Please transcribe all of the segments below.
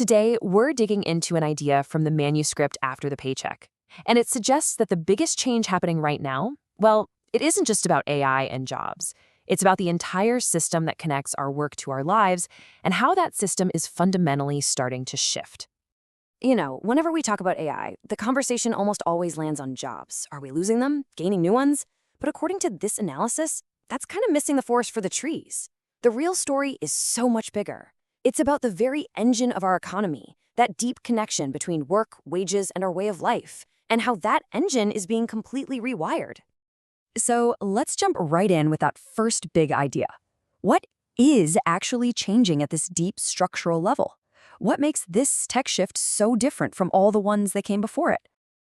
Today, we're digging into an idea from the manuscript After the Paycheck. And it suggests that the biggest change happening right now, well, it isn't just about AI and jobs. It's about the entire system that connects our work to our lives and how that system is fundamentally starting to shift. Whenever we talk about AI, the conversation almost always lands on jobs. Are we losing them? Gaining new ones? But according to this analysis, that's kind of missing the forest for the trees. The real story is so much bigger. It's about the very engine of our economy, that deep connection between work, wages, and our way of life, and how that engine is being completely rewired. So let's jump right in with that first big idea. What is actually changing at this deep structural level? What makes this tech shift so different from all the ones that came before it?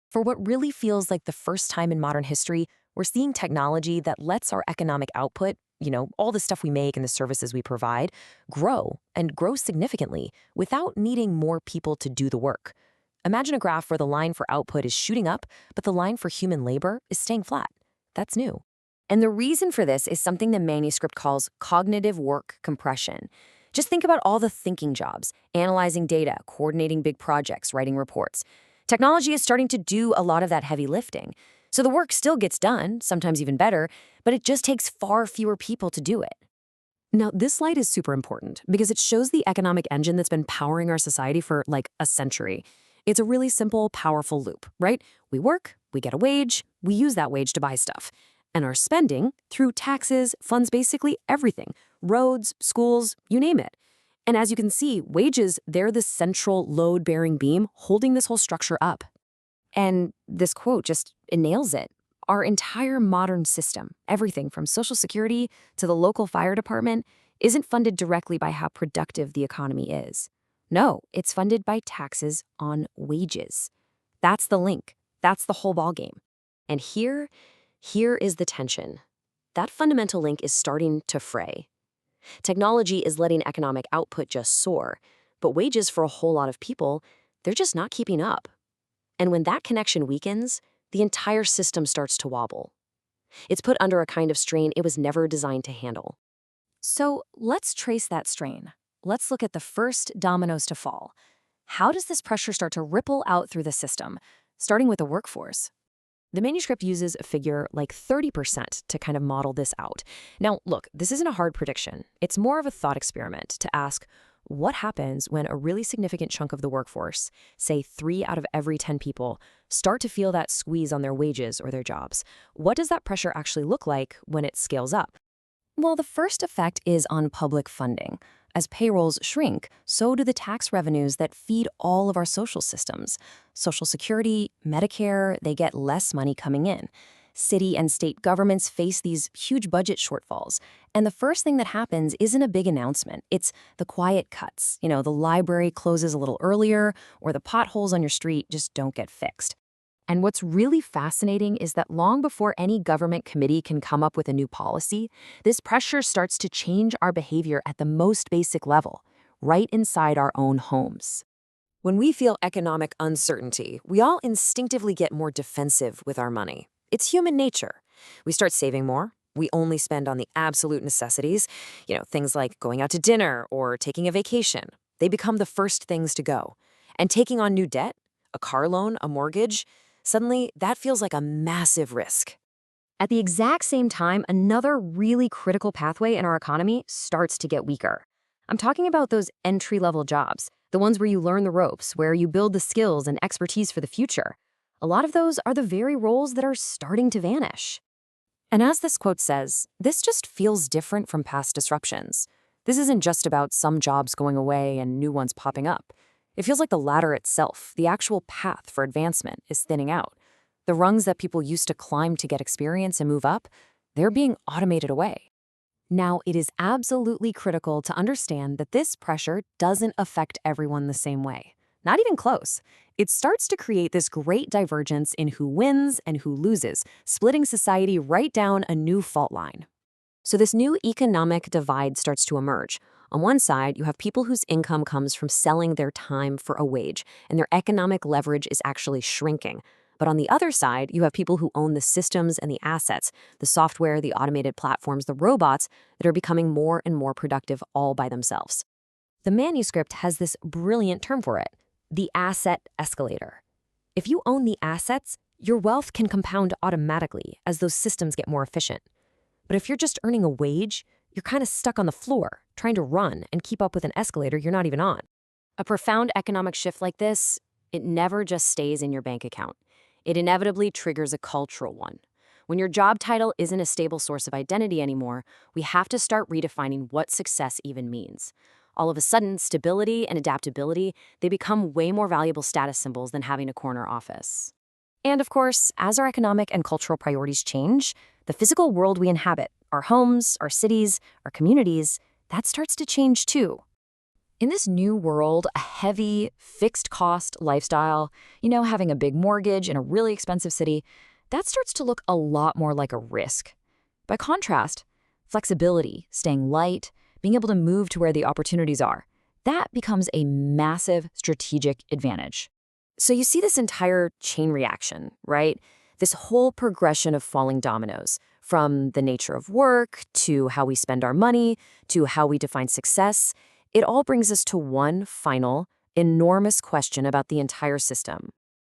For what really feels like the first time in modern history, we're seeing technology that lets our economic output, all the stuff we make and the services we provide, grow and grow significantly without needing more people to do the work. Imagine a graph where the line for output is shooting up, but the line for human labor is staying flat. That's new. And the reason for this is something the manuscript calls cognitive work compression. Just think about all the thinking jobs, analyzing data, coordinating big projects, writing reports. Technology is starting to do a lot of that heavy lifting. So the work still gets done, sometimes even better, but it just takes far fewer people to do it. Now, this slide is super important because it shows the economic engine that's been powering our society for like a century. It's a really simple, powerful loop, right? We work, we get a wage, we use that wage to buy stuff. And our spending, through taxes, funds basically everything. Roads, schools, you name it. And as you can see, wages, they're the central load-bearing beam holding this whole structure up. And this quote it nails it. Our entire modern system, everything from Social Security to the local fire department, isn't funded directly by how productive the economy is. No, it's funded by taxes on wages. That's the link. That's the whole ballgame. And here is the tension. That fundamental link is starting to fray. Technology is letting economic output just soar, but wages for a whole lot of people, they're just not keeping up. And when that connection weakens, the entire system starts to wobble. It's put under a kind of strain it was never designed to handle. So let's trace that strain. Let's look at the first dominoes to fall. How does this pressure start to ripple out through the system, starting with the workforce? The manuscript uses a figure like 30% to kind of model this out. Now, look, this isn't a hard prediction. It's more of a thought experiment to ask, what happens when a really significant chunk of the workforce, say 3 out of every 10 people, start to feel that squeeze on their wages or their jobs? What does that pressure actually look like when it scales up? Well, the first effect is on public funding. As payrolls shrink, so do the tax revenues that feed all of our social systems. Social Security, Medicare, they get less money coming in. City and state governments face these huge budget shortfalls. And the first thing that happens isn't a big announcement. It's the quiet cuts. The library closes a little earlier, or the potholes on your street just don't get fixed. And what's really fascinating is that long before any government committee can come up with a new policy, this pressure starts to change our behavior at the most basic level, right inside our own homes. When we feel economic uncertainty, we all instinctively get more defensive with our money. It's human nature. We start saving more. We only spend on the absolute necessities, things like going out to dinner or taking a vacation. They become the first things to go. And taking on new debt, a car loan, a mortgage, suddenly, that feels like a massive risk. At the exact same time, another really critical pathway in our economy starts to get weaker. I'm talking about those entry-level jobs, the ones where you learn the ropes, where you build the skills and expertise for the future. A lot of those are the very roles that are starting to vanish. And as this quote says, this just feels different from past disruptions. This isn't just about some jobs going away and new ones popping up. It feels like the ladder itself, the actual path for advancement, is thinning out. The rungs that people used to climb to get experience and move up, they're being automated away. Now, it is absolutely critical to understand that this pressure doesn't affect everyone the same way. Not even close. It starts to create this great divergence in who wins and who loses, splitting society right down a new fault line. So this new economic divide starts to emerge. On one side, you have people whose income comes from selling their time for a wage, and their economic leverage is actually shrinking. But on the other side, you have people who own the systems and the assets, the software, the automated platforms, the robots that are becoming more and more productive all by themselves. The manuscript has this brilliant term for it, the asset escalator. If you own the assets, your wealth can compound automatically as those systems get more efficient. But if you're just earning a wage, you're kind of stuck on the floor, trying to run and keep up with an escalator you're not even on. A profound economic shift like this, it never just stays in your bank account. It inevitably triggers a cultural one. When your job title isn't a stable source of identity anymore, we have to start redefining what success even means. All of a sudden, stability and adaptability, they become way more valuable status symbols than having a corner office. And of course, as our economic and cultural priorities change, the physical world we inhabit, our homes, our cities, our communities, that starts to change too. In this new world, a heavy, fixed-cost lifestyle, having a big mortgage in a really expensive city, that starts to look a lot more like a risk. By contrast, flexibility, staying light, being able to move to where the opportunities are, that becomes a massive strategic advantage. So you see this entire chain reaction, right? This whole progression of falling dominoes, from the nature of work to how we spend our money to how we define success. It all brings us to one final, enormous question about the entire system.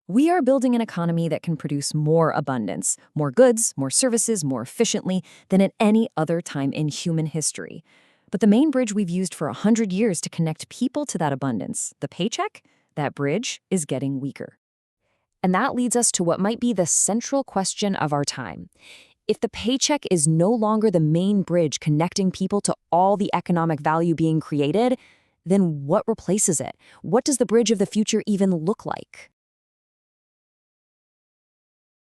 We are building an economy that can produce more abundance, more goods, more services, more efficiently than at any other time in human history. But the main bridge we've used for 100 years to connect people to that abundance, the paycheck, that bridge is getting weaker. And that leads us to what might be the central question of our time. If the paycheck is no longer the main bridge connecting people to all the economic value being created, then what replaces it? What does the bridge of the future even look like?